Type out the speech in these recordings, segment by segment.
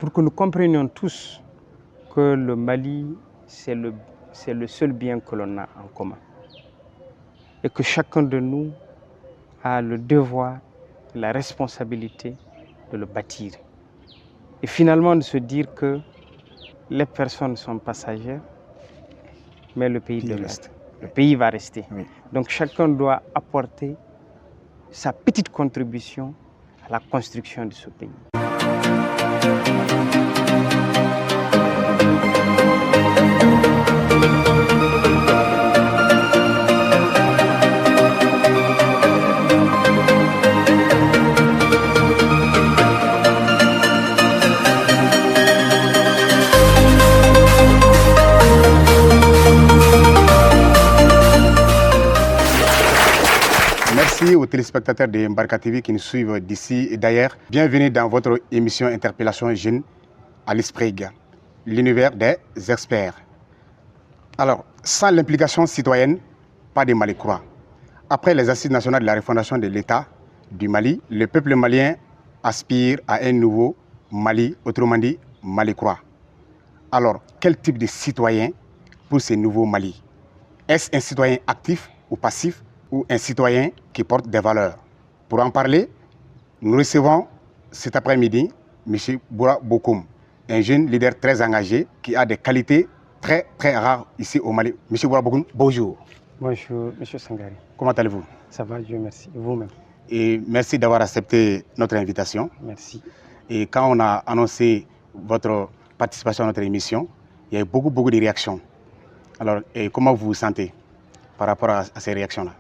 pour que nous comprenions tous que le Mali, c'est le seul bien que l'on a en commun. Et que chacun de nous a le devoir, la responsabilité de le bâtir. Et finalement de se dire que les personnes sont passagères, mais le pays reste. Le pays va rester. Oui. Donc chacun doit apporter sa petite contribution à la construction de ce pays. Merci aux téléspectateurs de Mbarka TV qui nous suivent d'ici et d'ailleurs. Bienvenue dans votre émission Interpellation Jeunes à l'Espreg, l'univers des experts. Alors, sans l'implication citoyenne, pas de Mali croix. Après les assises nationales de la refondation de l'État du Mali, le peuple malien aspire à un nouveau Mali, autrement dit Mali croix. Alors, quel type de citoyen pour ce nouveau Mali? Est-ce un citoyen actif ou passif ou un citoyen qui porte des valeurs? Pour en parler, nous recevons cet après-midi M. Boura Bokoum, un jeune leader très engagé qui a des qualités très rares ici au Mali. M. Boura Bokoum, bonjour. Bonjour, M. Sangari. Comment allez-vous? Ça va, Dieu merci. Vous-même? Et merci d'avoir accepté notre invitation. Merci. Et quand on a annoncé votre participation à notre émission, il y a eu beaucoup de réactions. Alors, comment vous vous sentez par rapport à ces réactions-là?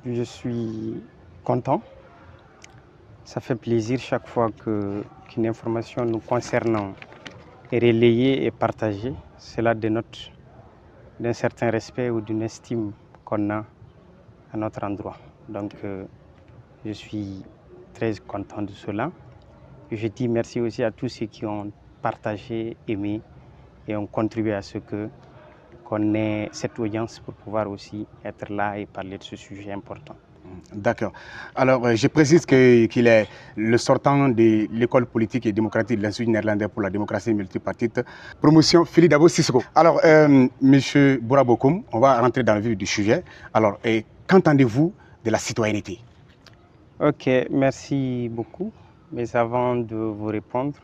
Je suis content. Ça fait plaisir chaque fois qu'une information nous concernant est relayée et partagée. Cela dénote d'un certain respect ou d'une estime qu'on a à notre endroit. Donc, je suis très content de cela. Et je dis merci aussi à tous ceux qui ont partagé, aimé et ont contribué à ce qu'on ait cette audience pour pouvoir aussi être là et parler de ce sujet important. D'accord. Alors, je précise qu'il est le sortant de l'école politique et démocratique de l'Institut néerlandais pour la démocratie multipartite, promotion Fili Dabo Sissoko. Alors, M. Boura Bokoum, on va rentrer dans le vif du sujet. Alors, qu'entendez-vous de la citoyenneté? Ok, merci beaucoup. Mais avant de vous répondre,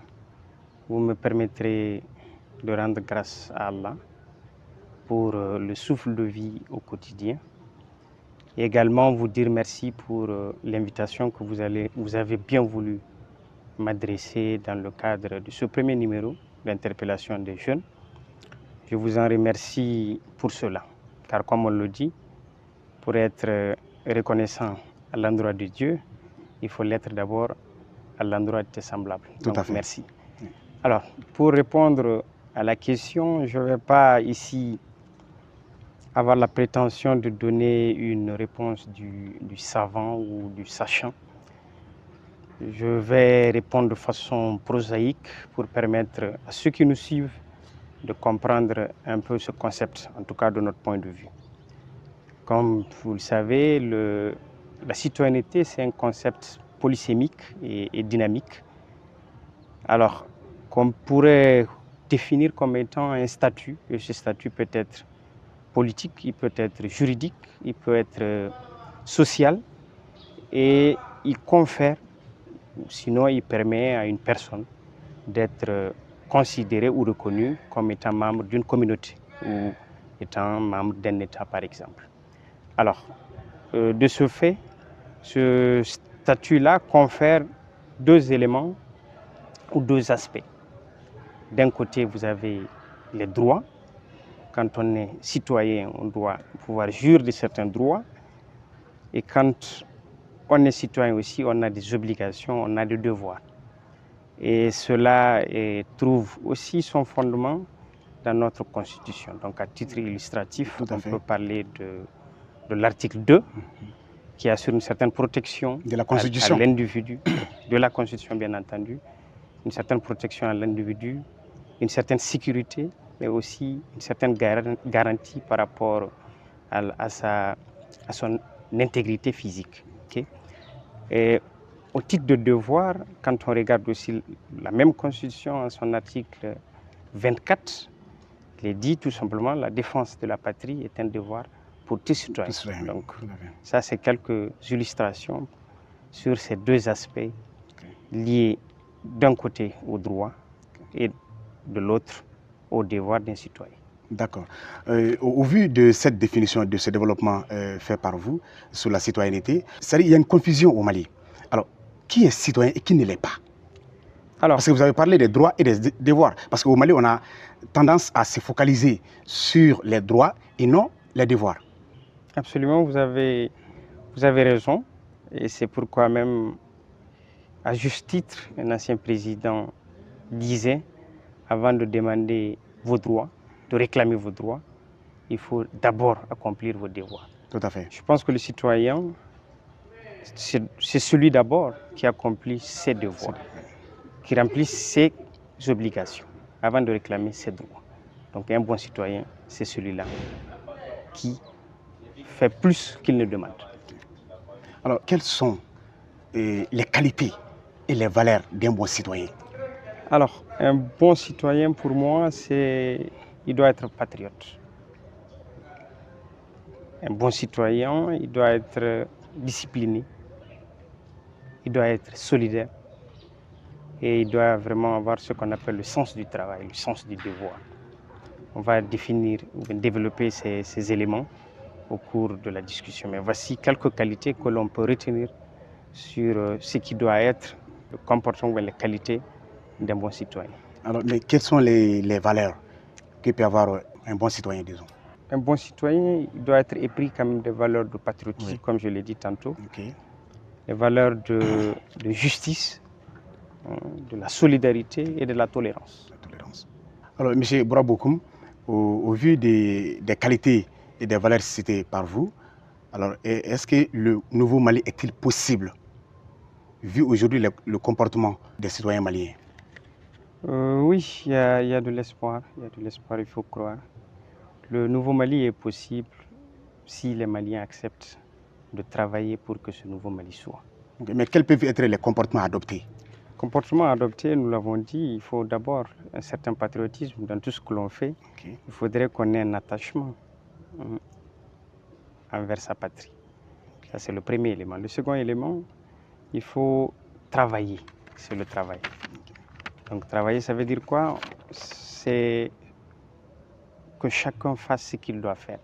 vous me permettrez de rendre grâce à Allah pour le souffle de vie au quotidien. Et également vous dire merci pour l'invitation que vous avez bien voulu m'adresser dans le cadre de ce premier numéro d'interpellation des jeunes. Je vous en remercie pour cela, car comme on le dit, pour être reconnaissant à l'endroit de Dieu, il faut l'être d'abord à l'endroit de tes semblables. Tout à fait. Merci. Alors, pour répondre à la question, je ne vais pas ici avoir la prétention de donner une réponse du savant ou du sachant. Je vais répondre de façon prosaïque pour permettre à ceux qui nous suivent de comprendre un peu ce concept, en tout cas de notre point de vue. Comme vous le savez, la citoyenneté, c'est un concept polysémique et dynamique. Alors, qu'on pourrait définir comme étant un statut, et ce statut peut être politique, il peut être juridique, il peut être social, et il confère, sinon il permet à une personne d'être considérée ou reconnue comme étant membre d'une communauté ou étant membre d'un État, par exemple. Alors, de ce fait, ce statut-là confère deux éléments ou deux aspects. D'un côté, vous avez les droits. Quand on est citoyen, on doit pouvoir jouir de certains droits. Et quand on est citoyen aussi, on a des obligations, on a des devoirs. Et cela trouve aussi son fondement dans notre Constitution. Donc, à titre illustratif, on peut parler de l'article 2, qui assure une certaine protection de la Constitution. À l'individu, de la Constitution bien entendu, une certaine protection à l'individu, une certaine sécurité, mais aussi une certaine garantie par rapport à son intégrité physique. Okay? Et au titre de devoir, quand on regarde aussi la même Constitution en son article 24, il est dit tout simplement la défense de la patrie est un devoir pour tous citoyens. Donc, ça, c'est quelques illustrations sur ces deux aspects liés d'un côté au droit et de l'autre au devoir d'un citoyen. D'accord. Au vu de cette définition, de ce développement fait par vous sur la citoyenneté, c'est-à-dire qu'il y a une confusion au Mali. Alors, qui est citoyen et qui ne l'est pas? Alors, parce que vous avez parlé des droits et des devoirs. Parce qu'au Mali, on a tendance à se focaliser sur les droits et non les devoirs. Absolument, vous avez raison. Et c'est pourquoi même, à juste titre, un ancien président disait, avant de demander vos droits, de réclamer vos droits, il faut d'abord accomplir vos devoirs. Tout à fait. Je pense que le citoyen, c'est celui d'abord qui accomplit ses devoirs, qui remplit ses obligations avant de réclamer ses droits. Donc un bon citoyen, c'est celui-là qui fait plus qu'il ne demande. Alors, quelles sont les qualités et les valeurs d'un bon citoyen? Alors, un bon citoyen, pour moi, il doit être patriote. Un bon citoyen, il doit être discipliné, il doit être solidaire et il doit vraiment avoir ce qu'on appelle le sens du travail, le sens du devoir. On va développer ces éléments au cours de la discussion. Mais voici quelques qualités que l'on peut retenir sur ce qui doit être le comportement et les qualités d'un bon citoyen. Alors, mais quelles sont les valeurs que peut avoir un bon citoyen, disons? Un bon citoyen, il doit être épris quand même des valeurs de patriotisme, comme je l'ai dit tantôt, les valeurs de justice, de la solidarité et de la tolérance. Alors, M. Bourabokoum, au vu des qualités et des valeurs citées par vous, alors est-ce que le nouveau Mali est-il possible, vu aujourd'hui le comportement des citoyens maliens? Oui, il y a de l'espoir, il faut croire. Le nouveau Mali est possible si les Maliens acceptent de travailler pour que ce nouveau Mali soit. Mais quels peuvent être les comportements adoptés? Comportement adopté, nous l'avons dit, il faut d'abord un certain patriotisme dans tout ce que l'on fait. Il faudrait qu'on ait un attachement envers sa patrie. Ça, c'est le premier élément. Le second élément, il faut travailler. C'est le travail. Donc, travailler, ça veut dire quoi? C'est que chacun fasse ce qu'il doit faire.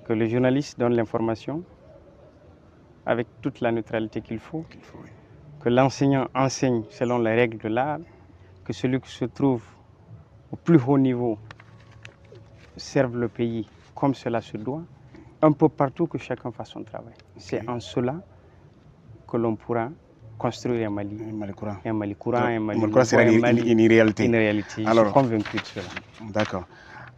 Que le journaliste donne l'information avec toute la neutralité qu'il faut. Que l'enseignant enseigne selon les règles de l'art. Que celui qui se trouve au plus haut niveau serve le pays comme cela se doit. Un peu partout, que chacun fasse son travail. C'est en cela que l'on pourra construire un Mali courant, un Mali courant sera une réalité. Une réalité. Alors, je suis convaincu de cela. D'accord.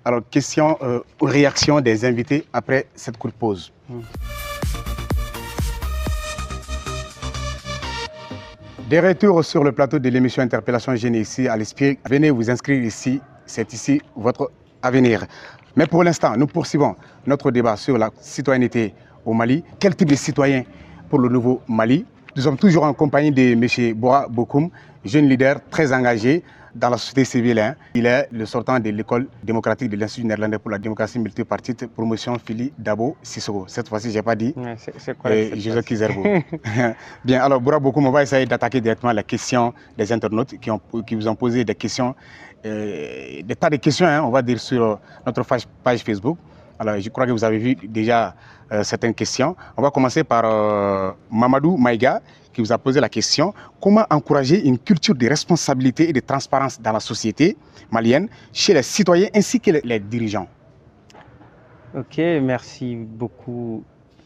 Alors, question ou réaction des invités après cette courte pause. Des retours sur le plateau de l'émission Interpellation Jeunes ici à l'Esprit. Venez vous inscrire ici, c'est ici votre avenir. Mais pour l'instant, nous poursuivons notre débat sur la citoyenneté au Mali. Quel type de citoyen pour le nouveau Mali? Nous sommes toujours en compagnie de M. Bourabokoum, jeune leader très engagé dans la société civile. Il est le sortant de l'école démocratique de l'Institut néerlandais pour la démocratie multipartite, promotion Fili Dabo Sissoko. Cette fois-ci, je n'ai pas dit Joseph Kizerbo. Bien, alors Bourabokoum, on va essayer d'attaquer directement la question des internautes qui vous ont posé des questions, des tas de questions, on va dire, sur notre page Facebook. Alors, je crois que vous avez vu déjà certaines questions. On va commencer par Mamadou Maïga, qui vous a posé la question: comment encourager une culture de responsabilité et de transparence dans la société malienne, chez les citoyens ainsi que les dirigeants? Ok, merci beaucoup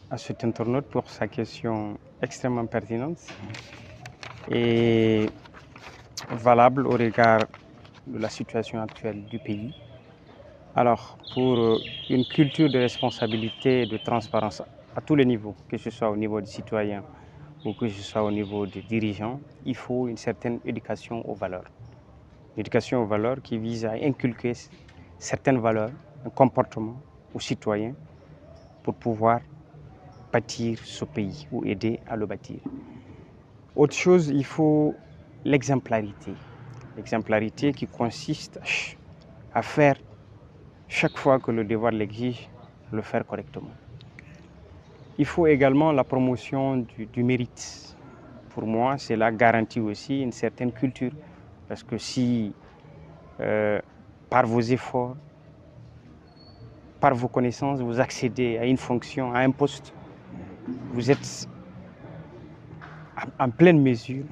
à cet internaute pour sa question extrêmement pertinente et valable au regard de la situation actuelle du pays. Alors, pour une culture de responsabilité et de transparence à tous les niveaux, que ce soit au niveau des citoyens ou que ce soit au niveau des dirigeants, il faut une certaine éducation aux valeurs. L'éducation aux valeurs qui vise à inculquer certaines valeurs, un comportement aux citoyens pour pouvoir bâtir ce pays ou aider à le bâtir. Autre chose, il faut l'exemplarité. L'exemplarité qui consiste à faire, chaque fois que le devoir l'exige, le faire correctement. Il faut également la promotion du mérite. Pour moi, cela garantit aussi une certaine culture. Parce que si, par vos efforts, par vos connaissances, vous accédez à une fonction, à un poste, vous êtes en pleine mesure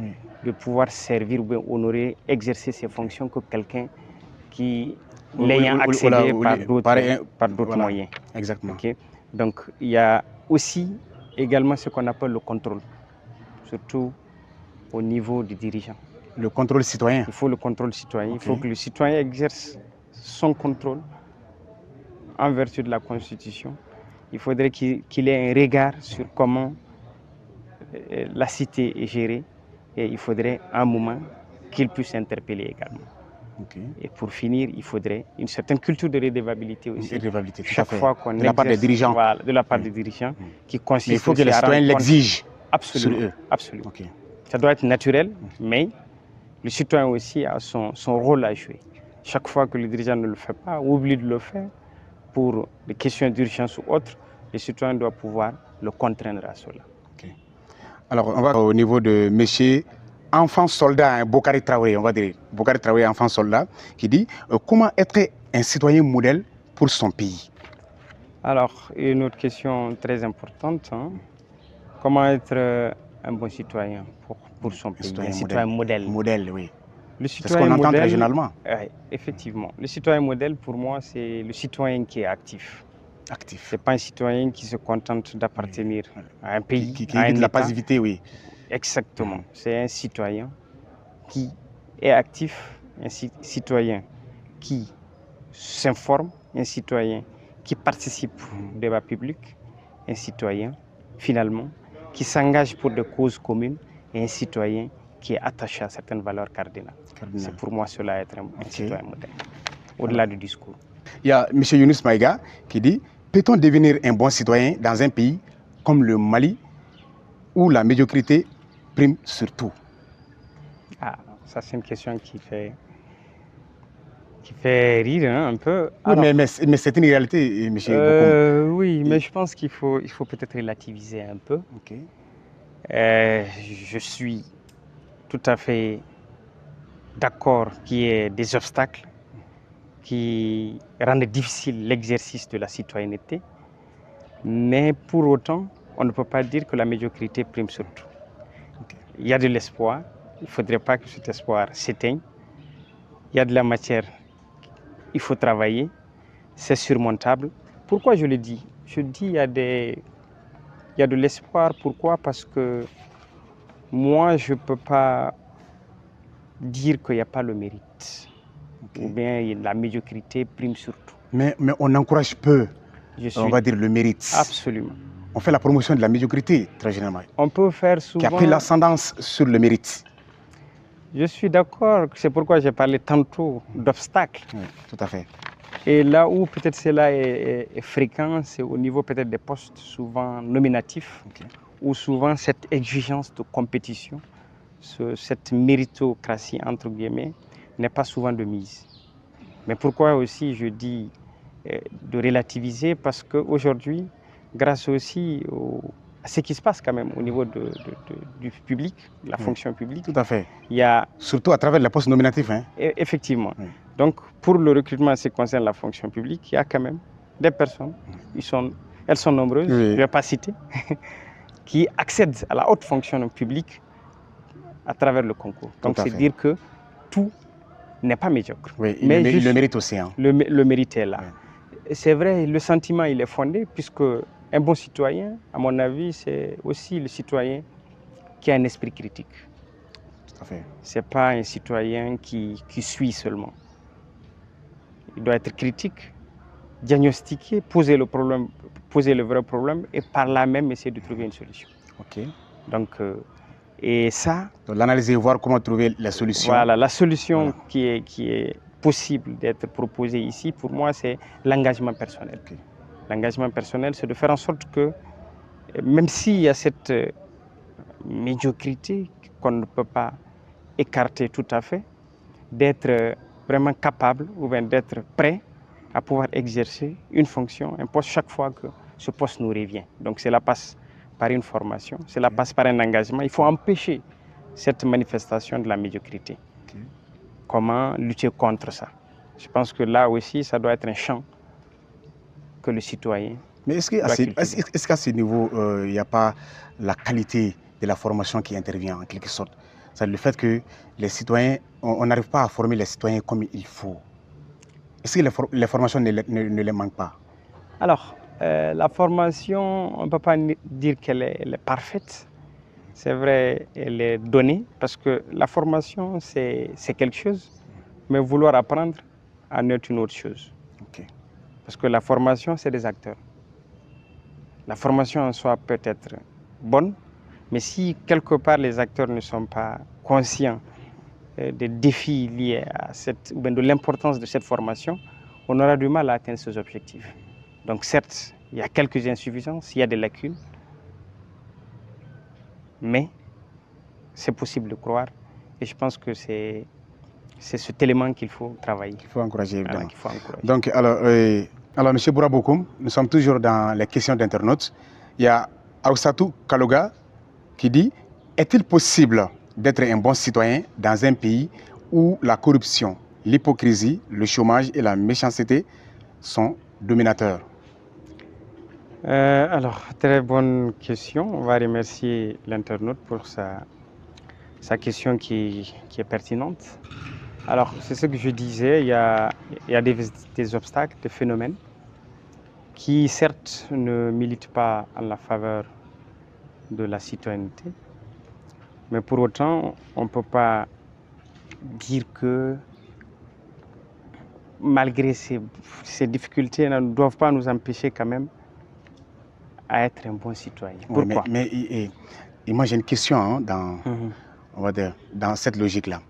de pouvoir servir ou bien honorer, exercer ces fonctions que quelqu'un qui l'ayant accédé par d'autres moyens. Exactement. Okay? Donc, il y a aussi également ce qu'on appelle le contrôle, surtout au niveau du dirigeant. Le contrôle citoyen. Il faut le contrôle citoyen. Il faut que le citoyen exerce son contrôle en vertu de la Constitution. Il faudrait qu'il ait un regard sur comment la cité est gérée et il faudrait un moment qu'il puisse interpeller également. Et pour finir, il faudrait une certaine culture de redevabilité aussi. Chaque fois qu'on de la part des dirigeants. Voilà, de la part des dirigeants, qui consiste. Mais il faut que les citoyens l'exigent. Absolument. Sur eux. Absolument. Ça doit être naturel, mais le citoyen aussi a son rôle à jouer. Chaque fois que le dirigeant ne le fait pas, ou oublie de le faire, pour des questions d'urgence ou autres, le citoyen doit pouvoir le contraindre à cela. Alors, on va au niveau de M. Enfant soldat, Bokari Traoré, on va dire, Bokari Traoré, enfant soldat, qui dit comment être un citoyen modèle pour son pays? Alors, une autre question très importante, hein. Comment être un bon citoyen pour son pays, un citoyen modèle? Modèle, oui. C'est ce qu'on entend régionalement. Effectivement. Le citoyen modèle, pour moi, c'est le citoyen qui est actif. Actif. Ce n'est pas un citoyen qui se contente d'appartenir à un pays, qui évite la passivité, oui. Exactement. C'est un citoyen qui est actif, un citoyen qui s'informe, un citoyen qui participe au débat public, un citoyen, finalement, qui s'engage pour des causes communes et un citoyen qui est attaché à certaines valeurs cardinales. C'est pour moi cela être un citoyen modèle, au-delà du discours. Il y a M. Younous Maïga qui dit « Peut-on devenir un bon citoyen dans un pays comme le Mali où la médiocrité prime sur tout ?» Ah, ça c'est une question qui fait rire un peu. Oui, mais c'est une réalité, M. Bokoum. Oui, mais je pense qu'il faut peut-être relativiser un peu. Je suis tout à fait d'accord qu'il y ait des obstacles qui rendent difficile l'exercice de la citoyenneté, mais pour autant, on ne peut pas dire que la médiocrité prime sur tout. Il y a de l'espoir, il ne faudrait pas que cet espoir s'éteigne. Il y a de la matière, il faut travailler, c'est surmontable. Pourquoi je le dis? Je dis il y a de l'espoir. Pourquoi? Parce que moi, je ne peux pas dire qu'il n'y a pas le mérite. Ou bien la médiocrité prime sur tout. Mais on encourage peu, on va dire, le mérite. Absolument. On fait la promotion de la médiocrité, très généralement. On peut faire souvent... Qui a pris l'ascendance sur le mérite. Je suis d'accord, c'est pourquoi j'ai parlé tantôt d'obstacles. Oui, tout à fait. Et là où peut-être cela est fréquent, c'est au niveau peut-être des postes souvent nominatifs, où souvent cette exigence de compétition, cette méritocratie, entre guillemets, n'est pas souvent de mise. Mais pourquoi aussi je dis de relativiser? Parce qu'aujourd'hui, grâce aussi à ce qui se passe quand même au niveau du public, la fonction publique. Tout à fait. Il y a, surtout à travers les postes nominatifs. Hein. Effectivement. Donc pour le recrutement en ce qui concerne la fonction publique, il y a quand même des personnes, elles sont nombreuses, je ne vais pas citer, qui accèdent à la haute fonction publique à travers le concours. Donc c'est dire que tout n'est pas médiocre. Oui, mais le mérite aussi. Hein. Le mérite est là. C'est vrai, le sentiment il est fondé, puisque un bon citoyen, à mon avis, c'est aussi le citoyen qui a un esprit critique. Tout à fait. Ce n'est pas un citoyen qui suit seulement. Il doit être critique, diagnostiquer, poser le vrai problème et par là même essayer de trouver une solution. Donc, et ça... l'analyser, voir comment trouver la solution. Voilà, la solution qui est possible d'être proposée ici, pour moi, c'est l'engagement personnel. L'engagement personnel, c'est de faire en sorte que même s'il y a cette médiocrité qu'on ne peut pas écarter tout à fait, d'être vraiment capable ou bien d'être prêt à pouvoir exercer une fonction, un poste chaque fois que ce poste nous revient. Donc cela passe par une formation, cela passe par un engagement. Il faut empêcher cette manifestation de la médiocrité. Comment lutter contre ça? Je pense que là aussi, ça doit être un champ que le citoyen. Mais est-ce qu'à ce niveau, il n'y a pas la qualité de la formation qui intervient en quelque sorte? C'est le fait que les citoyens, on n'arrive pas à former les citoyens comme il faut. Est-ce que les formations ne les manquent pas? Alors, la formation, on ne peut pas dire qu'elle est parfaite. C'est vrai, elle est donnée parce que la formation, c'est quelque chose, mais vouloir apprendre en est une autre chose. Okay. Parce que la formation, c'est des acteurs. La formation en soi peut être bonne, mais si quelque part les acteurs ne sont pas conscients des défis liés à ou bien de l'importance de cette formation, on aura du mal à atteindre ces objectifs. Donc certes, il y a quelques insuffisances, il y a des lacunes, mais c'est possible de croire. Et je pense que c'est cet élément qu'il faut travailler. Il faut encourager, évidemment. Qu'il faut encourager. Donc, alors M. Bourabokoum, nous sommes toujours dans les questions d'internautes. Il y a Aousatou Kaloga qui dit « Est-il possible d'être un bon citoyen dans un pays où la corruption, l'hypocrisie, le chômage et la méchanceté sont dominateurs ?» Alors, très bonne question. On va remercier l'internaute pour sa question qui est pertinente. Alors, c'est ce que je disais, il y a des obstacles, des phénomènes qui, certes, ne militent pas en la faveur de la citoyenneté, mais pour autant, on ne peut pas dire que malgré ces difficultés, ne doivent pas nous empêcher quand même à être un bon citoyen. Pourquoi? Oui, mais moi j'ai une question hein, on va dire, dans cette logique-là.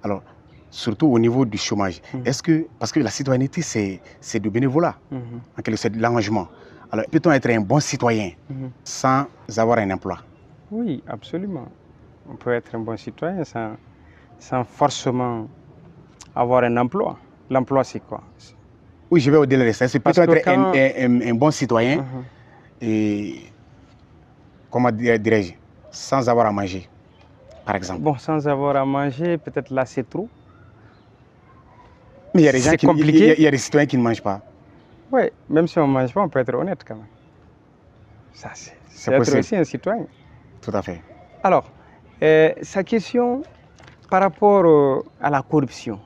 Alors, surtout au niveau du chômage, est-ce que, parce que la citoyenneté c'est du bénévolat, c'est de l'engagement. Alors, peut-on être un bon citoyen sans avoir un emploi? Oui, absolument. On peut être un bon citoyen sans forcément avoir un emploi. L'emploi, c'est quoi? Oui, je vais au-delà de ça. C'est peut-être être un bon citoyen et, comment dirais-je, sans avoir à manger, par exemple. Bon, sans avoir à manger, peut-être là, c'est trop. Mais il y a des gens il y a des citoyens qui ne mangent pas. Oui, même si on ne mange pas, on peut être honnête quand même. Ça, c'est être aussi un citoyen. Tout à fait. Alors, sa question par rapport à la corruption,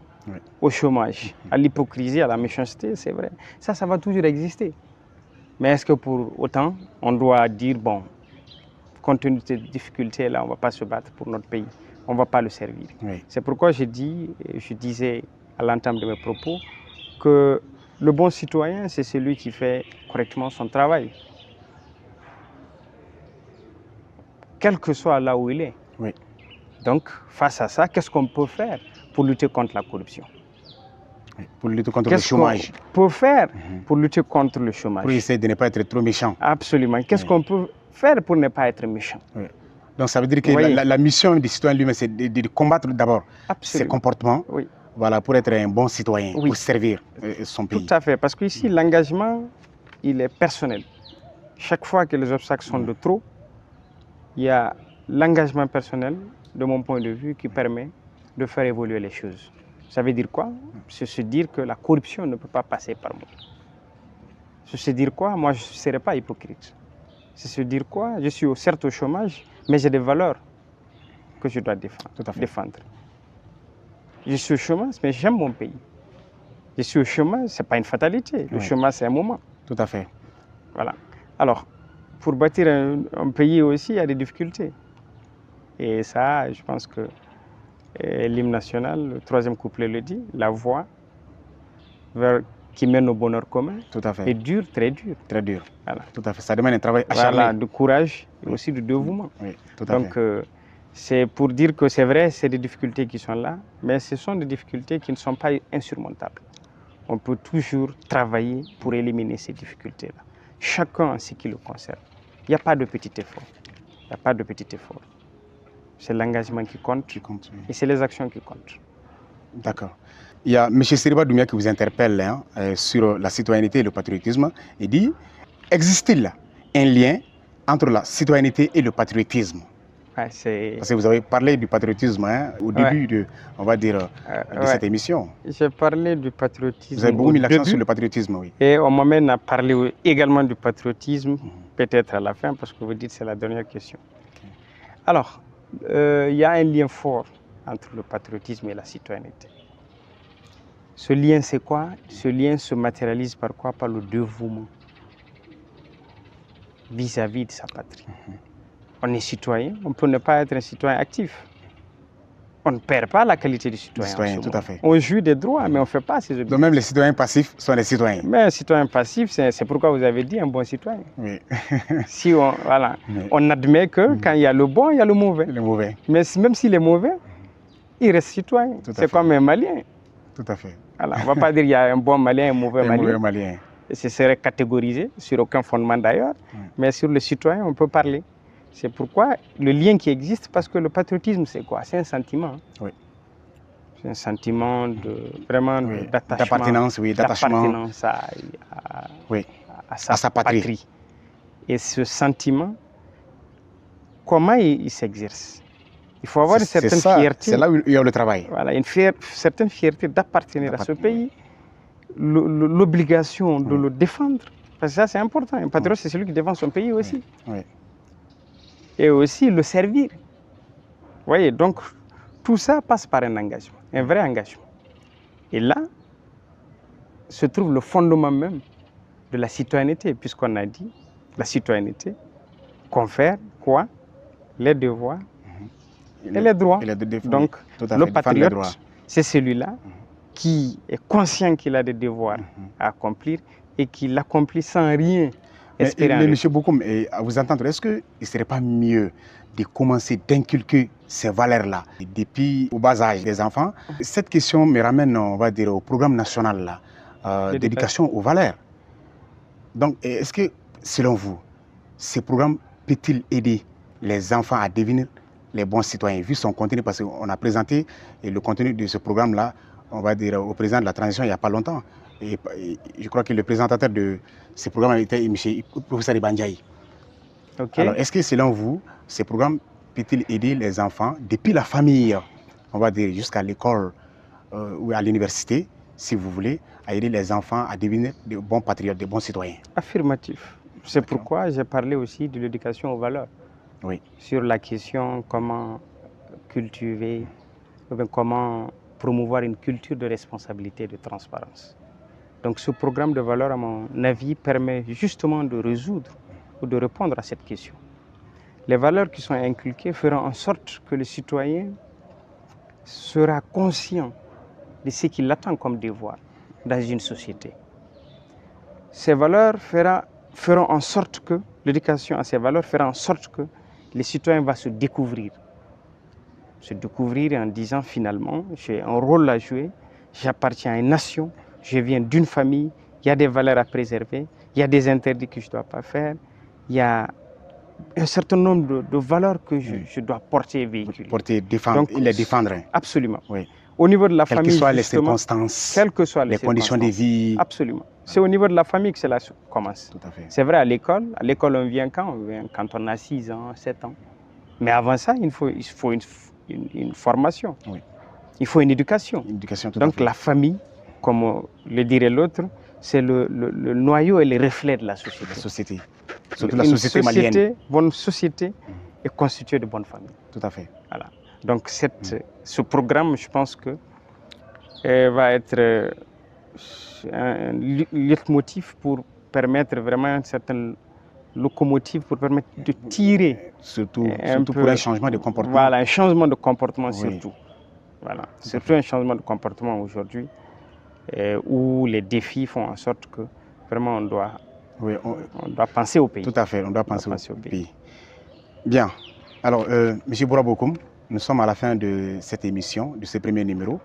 au chômage, à l'hypocrisie, à la méchanceté, c'est vrai. Ça va toujours exister. Mais est-ce que pour autant, on doit dire, bon, compte tenu de ces difficultés-là, on ne va pas se battre pour notre pays, on ne va pas le servir. Oui. C'est pourquoi je disais à l'entame de mes propos que le bon citoyen, c'est celui qui fait correctement son travail. Quel que soit là où il est. Oui. Donc, face à ça, qu'est-ce qu'on peut faire pour lutter contre la corruption? Oui. Pour lutter contre le chômage. Qu'est-ce qu'on peut faire pour lutter contre le chômage? Pour essayer de ne pas être trop méchant. Absolument. Qu'est-ce qu'on peut faire pour ne pas être méchant? Oui. Donc, ça veut dire que la mission du citoyen lui-même, c'est de combattre d'abord ses comportements. Oui. Voilà, pour être un bon citoyen, pour servir son pays. Tout à fait, parce qu'ici, l'engagement, il est personnel. Chaque fois que les obstacles sont de trop, il y a l'engagement personnel, de mon point de vue, qui permet de faire évoluer les choses. Ça veut dire quoi? C'est se dire que la corruption ne peut pas passer par moi. C'est se dire quoi? Moi, je ne serai pas hypocrite. C'est se dire quoi? Je suis certes au chômage, mais j'ai des valeurs que je dois défendre. Je suis au chômage, mais j'aime mon pays. Je suis au chômage, ce n'est pas une fatalité. Le chômage, c'est un moment. Tout à fait. Voilà. Alors, pour bâtir un pays aussi, il y a des difficultés. Et ça, je pense que l'hymne national, le troisième couplet le dit, la voie qui mène au bonheur commun est dure, très dure. Très dur. Voilà. Tout à fait. Ça demande un travail acharné. Voilà, de courage et aussi de dévouement. Oui, tout à fait. Donc, c'est pour dire que c'est vrai, c'est des difficultés qui sont là, mais ce sont des difficultés qui ne sont pas insurmontables. On peut toujours travailler pour éliminer ces difficultés-là, chacun en ce qui le concerne. Il n'y a pas de petit effort. Il n'y a pas de petit effort. C'est l'engagement qui compte, Oui. et c'est les actions qui comptent. D'accord. Il y a M. Seriba Doumia qui vous interpelle sur la citoyenneté et le patriotisme. Il dit, existe-t-il un lien entre la citoyenneté et le patriotisme? Ouais, Parce que vous avez parlé du patriotisme au début de, on va dire, de cette émission. J'ai parlé du patriotisme. Vous avez beaucoup mis l'accent sur le patriotisme, oui. Et on m'a même parlé également du patriotisme, peut-être à la fin, parce que vous dites que c'est la dernière question. Alors, il y a un lien fort entre le patriotisme et la citoyenneté. Ce lien, c'est quoi? Ce lien se matérialise par quoi? Par le dévouement vis-à-vis de sa patrie. On est citoyen, on peut ne pas être un citoyen actif. On ne perd pas la qualité de citoyen. Tout à fait. On jouit des droits, mais on ne fait pas ses objectifs. Donc même les citoyens passifs sont des citoyens. Mais un citoyen passif, c'est pourquoi vous avez dit un bon citoyen. Oui. Si on admet que quand il y a le bon, il y a le mauvais. Le mauvais. Mais même s'il est mauvais, il reste citoyen. C'est comme un Malien. Tout à fait. Voilà. On ne va pas dire qu'il y a un bon Malien et un mauvais Malien. Mauvais Malien. Ce serait catégorisé, sur aucun fondement d'ailleurs. Mais sur le citoyen, on peut parler. C'est pourquoi le lien qui existe, parce que le patriotisme, c'est quoi? C'est un sentiment. Oui. C'est un sentiment vraiment d'attachement. D'appartenance, oui, d'attachement. À sa patrie. Et ce sentiment, comment il s'exerce? Il faut avoir une certaine fierté. C'est là où il y a le travail. Voilà, une certaine fierté d'appartenir à ce pays, l'obligation de le défendre. Parce que ça, c'est important. Un patriote, c'est celui qui défend son pays aussi. Oui. Et aussi le servir. Vous voyez, donc tout ça passe par un engagement, un vrai engagement. Et là se trouve le fondement même de la citoyenneté, puisqu'on a dit la citoyenneté confère quoi? Les devoirs et les droits. Donc le patriote, c'est celui-là qui est conscient qu'il a des devoirs à accomplir et qui l'accomplit sans rien. Mais M. Bokoum, à vous entendre, est-ce qu'il ne serait pas mieux de commencer d'inculquer ces valeurs-là depuis au bas âge des enfants? Cette question me ramène, on va dire, au programme national d'éducation aux valeurs. Donc, est-ce que, selon vous, ce programme peut-il aider les enfants à devenir les bons citoyens, vu son contenu? Parce qu'on a présenté le contenu de ce programme-là, on va dire, au président de la transition il n'y a pas longtemps. Et je crois que le présentateur de ce programme était M. professeur Ibandjaï. Alors, est-ce que selon vous, ce programme peut-il aider les enfants depuis la famille, on va dire jusqu'à l'école ou à l'université, si vous voulez, à aider les enfants à devenir de bons patriotes, de bons citoyens? Affirmatif. C'est pourquoi j'ai parlé aussi de l'éducation aux valeurs. Oui. Sur la question comment cultiver, comment promouvoir une culture de responsabilité et de transparence. Donc ce programme de valeurs, à mon avis, permet justement de résoudre ou de répondre à cette question. Les valeurs qui sont inculquées feront en sorte que le citoyen sera conscient de ce qu'il attend comme devoir dans une société. Ces valeurs feront en sorte que, l'éducation à ces valeurs fera en sorte que le citoyen va se découvrir. Se découvrir en disant finalement, j'ai un rôle à jouer, j'appartiens à une nation, je viens d'une famille, il y a des valeurs à préserver, il y a des interdits que je ne dois pas faire, il y a un certain nombre de valeurs que je dois porter et véhiculer. Donc, les défendre. Absolument. Oui. Au niveau de la famille, quelles que soient les circonstances, quelles que soient les conditions de vie. Absolument. C'est au niveau de la famille que cela commence. Tout à fait. C'est vrai, à l'école, on vient quand? On vient quand on a 6 ans, 7 ans. Mais avant ça, il faut une formation. Oui. Il faut une éducation. Donc la famille, comme le dirait l'autre, c'est le noyau et le reflet de la société. Surtout la société malienne. Une bonne société est constituée de bonnes familles. Tout à fait. Voilà. Donc ce programme, je pense que va être un leitmotiv pour permettre vraiment une certaine locomotive pour permettre de tirer. Surtout pour un changement de comportement. Voilà, un changement de comportement surtout. Voilà. Surtout un changement de comportement aujourd'hui où les défis font en sorte que vraiment on doit penser au pays. Tout à fait, on doit penser au pays. Bien. Alors, M. Boura Bokoum, nous sommes à la fin de cette émission, de ce premier numéro.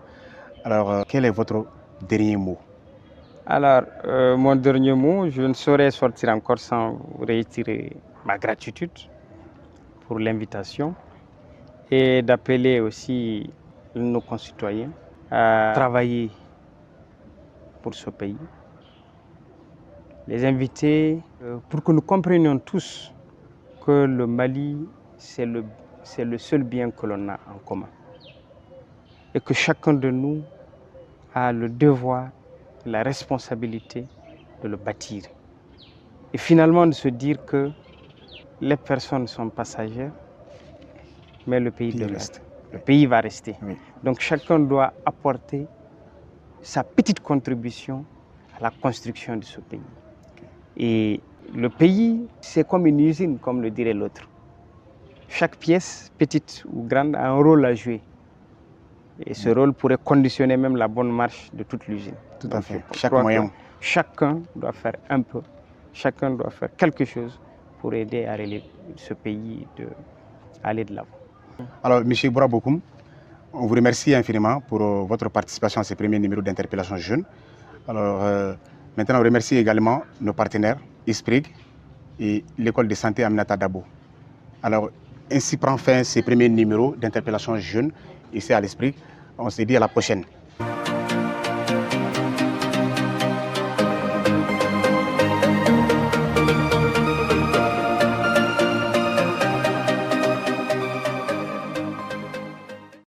Alors, quel est votre dernier mot? Alors, mon dernier mot, je ne saurais sortir encore sans réitérer ma gratitude pour l'invitation et d'appeler aussi nos concitoyens à travailler pour ce pays. Les inviter pour que nous comprenions tous que le Mali, c'est le seul bien que l'on a en commun. Et que chacun de nous a le devoir, la responsabilité de le bâtir. Et finalement de se dire que les personnes sont passagères, mais le pays demeure. Le pays va rester. Oui. Donc chacun doit apporter sa petite contribution à la construction de ce pays. Et le pays, c'est comme une usine, comme le dirait l'autre. Chaque pièce, petite ou grande, a un rôle à jouer. Et ce rôle pourrait conditionner même la bonne marche de toute l'usine. Tout à fait. Chacun doit faire un peu, chacun doit faire quelque chose pour aider à relever ce pays à aller de l'avant. Alors, M. Boura Bokoum, on vous remercie infiniment pour votre participation à ce premier numéro d'interpellation jeune. Alors, maintenant, on remercie également nos partenaires, ISPRIG et l'école de santé Aminata Dabo. Alors, ainsi prend fin ce premier numéro d'interpellation jeune ici à l'ISPRIG. On se dit à la prochaine.